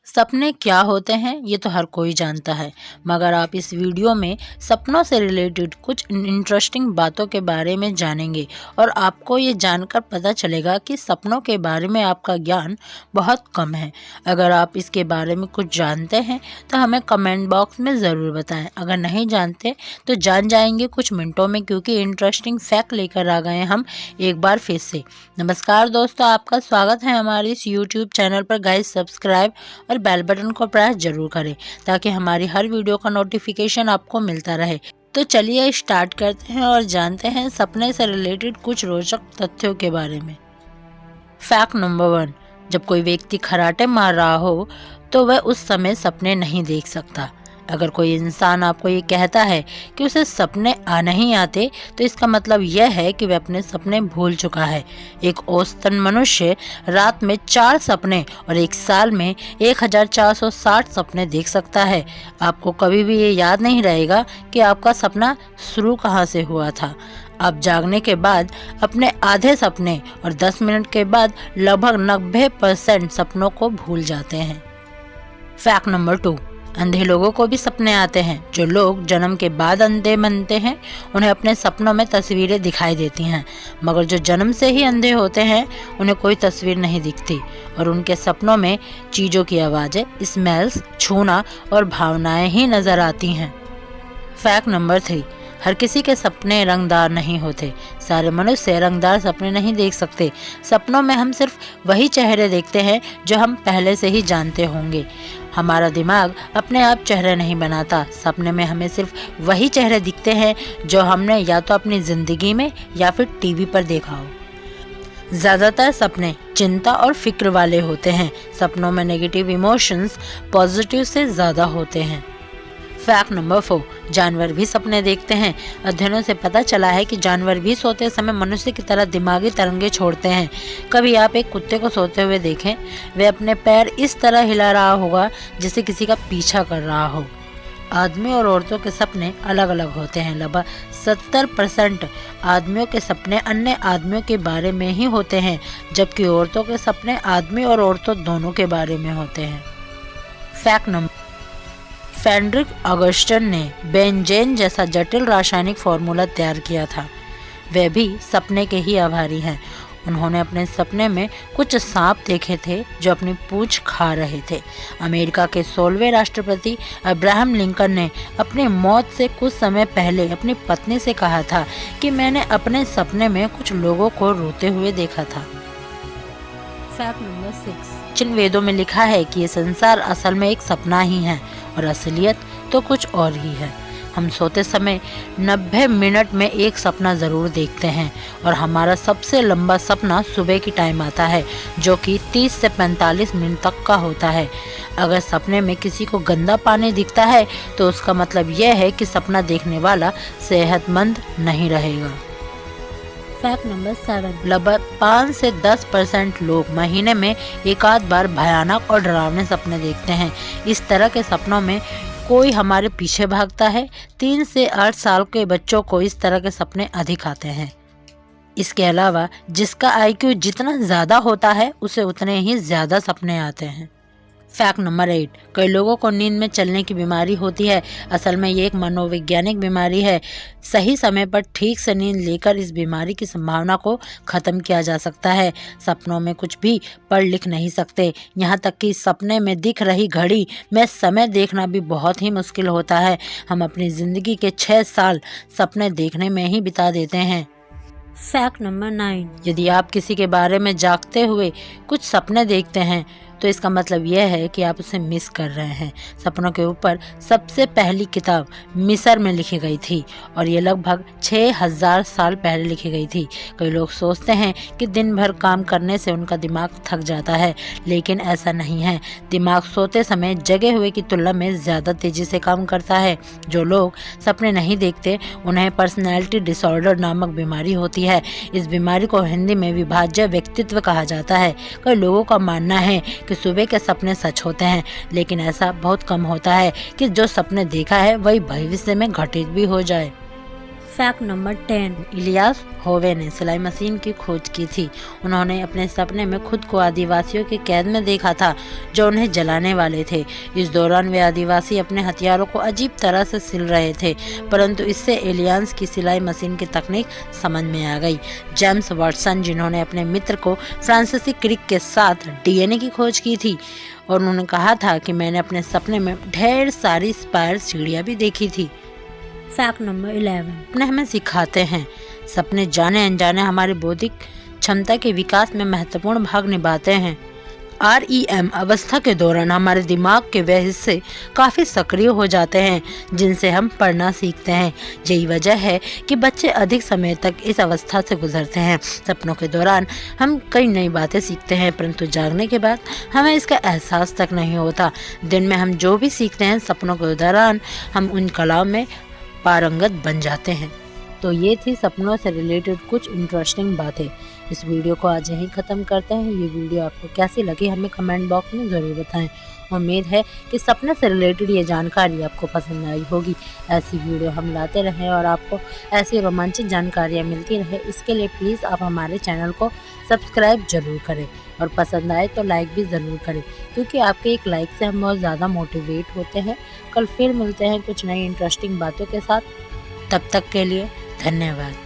सपने क्या होते हैं ये तो हर कोई जानता है, मगर आप इस वीडियो में सपनों से रिलेटेड कुछ इंटरेस्टिंग बातों के बारे में जानेंगे और आपको ये जानकर पता चलेगा कि सपनों के बारे में आपका ज्ञान बहुत कम है। अगर आप इसके बारे में कुछ जानते हैं तो हमें कमेंट बॉक्स में ज़रूर बताएं। अगर नहीं जानते तो जान जाएंगे कुछ मिनटों में, क्योंकि इंटरेस्टिंग फैक्ट लेकर आ गए हम एक बार फिर से। नमस्कार दोस्तों, आपका स्वागत है हमारे इस यूट्यूब चैनल पर। गाइस, सब्सक्राइब और बेल बटन को प्रेस जरूर करें ताकि हमारी हर वीडियो का नोटिफिकेशन आपको मिलता रहे। तो चलिए स्टार्ट करते हैं और जानते हैं सपने से रिलेटेड कुछ रोचक तथ्यों के बारे में। फैक्ट नंबर 1, जब कोई व्यक्ति खर्राटे मार रहा हो तो वह उस समय सपने नहीं देख सकता। अगर कोई इंसान आपको ये कहता है कि उसे सपने नहीं आते तो इसका मतलब यह है कि वह अपने सपने भूल चुका है। एक औसतन मनुष्य रात में 4 सपने और एक साल में 1460 सपने देख सकता है। आपको कभी भी ये याद नहीं रहेगा कि आपका सपना शुरू कहाँ से हुआ था। आप जागने के बाद अपने आधे सपने और 10 मिनट के बाद लगभग 90% सपनों को भूल जाते हैं। फैक्ट नंबर 2, अंधे लोगों को भी सपने आते हैं। जो लोग जन्म के बाद अंधे बनते हैं उन्हें अपने सपनों में तस्वीरें दिखाई देती हैं, मगर जो जन्म से ही अंधे होते हैं उन्हें कोई तस्वीर नहीं दिखती और उनके सपनों में चीज़ों की आवाज़ें, स्मेल्स, छूना और भावनाएं ही नज़र आती हैं। फैक्ट नंबर 3, हर किसी के सपने रंगदार नहीं होते। सारे मनुष्य रंगदार सपने नहीं देख सकते। सपनों में हम सिर्फ वही चेहरे देखते हैं जो हम पहले से ही जानते होंगे। हमारा दिमाग अपने आप चेहरे नहीं बनाता। सपने में हमें सिर्फ वही चेहरे दिखते हैं जो हमने या तो अपनी ज़िंदगी में या फिर टीवी पर देखा हो। ज़्यादातर सपने चिंता और फिक्र वाले होते हैं। सपनों में नेगेटिव इमोशंस पॉजिटिव से ज़्यादा होते हैं। फैक्ट नंबर 4, जानवर भी सपने देखते हैं। अध्ययनों से पता चला है कि जानवर भी सोते समय मनुष्य की तरह दिमागी तरंगे छोड़ते हैं। कभी आप एक कुत्ते को सोते हुए देखें, वह अपने पैर इस तरह हिला रहा होगा जैसे किसी का पीछा कर रहा हो। आदमी और औरतों के सपने अलग अलग होते हैं। लगभग 70% आदमियों के सपने अन्य आदमियों के बारे में ही होते हैं, जबकि औरतों के सपने आदमी और औरतों दोनों के बारे में होते हैं। फैक्ट नंबर, फ्रेडरिक ऑगस्टन ने बेंजेन जैसा जटिल रासायनिक फार्मूला तैयार किया था। वे भी सपने के ही आभारी हैं। उन्होंने अपने सपने में कुछ सांप देखे थे जो अपनी पूंछ खा रहे थे। अमेरिका के 16वें राष्ट्रपति अब्राहम लिंकन ने अपनी मौत से कुछ समय पहले अपनी पत्नी से कहा था कि मैंने अपने सपने में कुछ लोगों को रोते हुए देखा था। फैक्ट नंबर 6, जिन वेदों में लिखा है कि ये संसार असल में एक सपना ही है और असलियत तो कुछ और ही है। हम सोते समय 90 मिनट में एक सपना ज़रूर देखते हैं और हमारा सबसे लंबा सपना सुबह की टाइम आता है, जो कि 30 से 45 मिनट तक का होता है। अगर सपने में किसी को गंदा पानी दिखता है तो उसका मतलब यह है कि सपना देखने वाला सेहतमंद नहीं रहेगा। फैक्ट नंबर 7, लगभग 5 से 10% लोग महीने में एक आध बार भयानक और डरावने सपने देखते हैं। इस तरह के सपनों में कोई हमारे पीछे भागता है। 3 से 8 साल के बच्चों को इस तरह के सपने अधिक आते हैं। इसके अलावा जिसका IQ जितना ज़्यादा होता है उसे उतने ही ज़्यादा सपने आते हैं। फैक्ट नंबर 8, कई लोगों को नींद में चलने की बीमारी होती है। असल में ये एक मनोवैज्ञानिक बीमारी है। सही समय पर ठीक से नींद लेकर इस बीमारी की संभावना को ख़त्म किया जा सकता है। सपनों में कुछ भी पढ़ लिख नहीं सकते, यहाँ तक कि सपने में दिख रही घड़ी में समय देखना भी बहुत ही मुश्किल होता है। हम अपनी ज़िंदगी के 6 साल सपने देखने में ही बिता देते हैं। फैक्ट नंबर 9, यदि आप किसी के बारे में जागते हुए कुछ सपने देखते हैं तो इसका मतलब यह है कि आप उसे मिस कर रहे हैं। सपनों के ऊपर सबसे पहली किताब मिस्र में लिखी गई थी और ये लगभग 6000 साल पहले लिखी गई थी। कई लोग सोचते हैं कि दिन भर काम करने से उनका दिमाग थक जाता है, लेकिन ऐसा नहीं है। दिमाग सोते समय जगे हुए की तुलना में ज़्यादा तेज़ी से काम करता है। जो लोग सपने नहीं देखते उन्हें पर्सनैलिटी डिसऑर्डर नामक बीमारी होती है। इस बीमारी को हिंदी में विभाज्य व्यक्तित्व कहा जाता है। कई लोगों का मानना है कि सुबह के सपने सच होते हैं, लेकिन ऐसा बहुत कम होता है कि जो सपने देखा है वही भविष्य में घटित भी हो जाए। Fact number 10। इलियास होवे ने सिलाई मशीन की खोज की थी। उन्होंने अपने सपने में खुद को आदिवासियों की कैद में देखा था जो उन्हें जलाने वाले थे। इस दौरान वे आदिवासी अपने हथियारों को अजीब तरह से सिल रहे थे, परंतु इससे एलियंस की सिलाई मशीन की तकनीक समझ में आ गई। जेम्स वाटसन, जिन्होंने अपने मित्र को फ्रांसीसी क्रिक के साथ डीएनए की खोज की थी, और उन्होंने कहा था कि मैंने अपने सपने में ढेर सारी स्पाइरल चिड़िया भी देखी थी। Fact number 11। सपने हमें सिखाते हैं। सपने जाने अनजाने हमारी बौद्धिक क्षमता के विकास में महत्वपूर्ण भाग निभाते हैं। REM अवस्था के दौरान हमारे दिमाग के वह हिस्से काफ़ी सक्रिय हो जाते हैं जिनसे हम पढ़ना सीखते हैं। यही वजह है कि बच्चे अधिक समय तक इस अवस्था से गुजरते हैं। सपनों के दौरान हम कई नई बातें सीखते हैं, परंतु जागने के बाद हमें इसका एहसास तक नहीं होता। दिन में हम जो भी सीखते हैं, सपनों के दौरान हम उन कलाओं में पारंगत बन जाते हैं। तो ये थी सपनों से रिलेटेड कुछ इंटरेस्टिंग बातें। इस वीडियो को आज यहीं ख़त्म करते हैं। ये वीडियो आपको कैसी लगी हमें कमेंट बॉक्स में ज़रूर बताएं। उम्मीद है कि सपने से रिलेटेड ये जानकारी आपको पसंद आई होगी। ऐसी वीडियो हम लाते रहें और आपको ऐसी रोमांचक जानकारियाँ मिलती रहे, इसके लिए प्लीज़ आप हमारे चैनल को सब्सक्राइब ज़रूर करें और पसंद आए तो लाइक भी ज़रूर करें, क्योंकि आपके एक लाइक से हम बहुत ज़्यादा मोटिवेट होते हैं। कल फिर मिलते हैं कुछ नई इंटरेस्टिंग बातों के साथ। तब तक के लिए धन्यवाद।